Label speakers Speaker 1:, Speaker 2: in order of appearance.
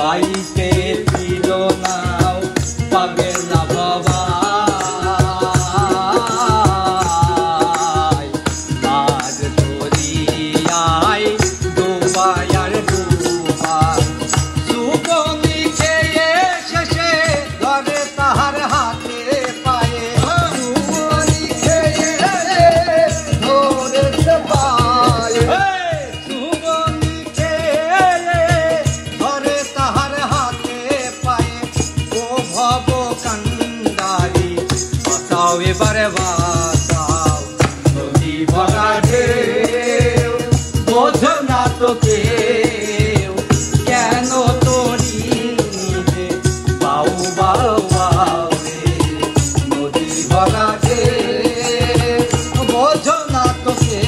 Speaker 1: পাইতে ছিল নাও পাবে না বাবাই মার দরিয়ায় ডুবাই আর ডুবাই সুগনি খেয়ে শেষে ধরে তাহার হাতে পায়ে সুগনি খেয়ে ধরে পায়ে সুগনি খেয়ে ধরে তাহার হাতে পায়ে ও ভব কান্ডারি বাঁচাও এবারে বাঁচাও নদী ভরা ঢেউ বোঝো না তো কেউ কেন তোরি নিজে বাউ বাউ বাউ রে নদী ভরা ঢেউ বোঝো না তো কেউ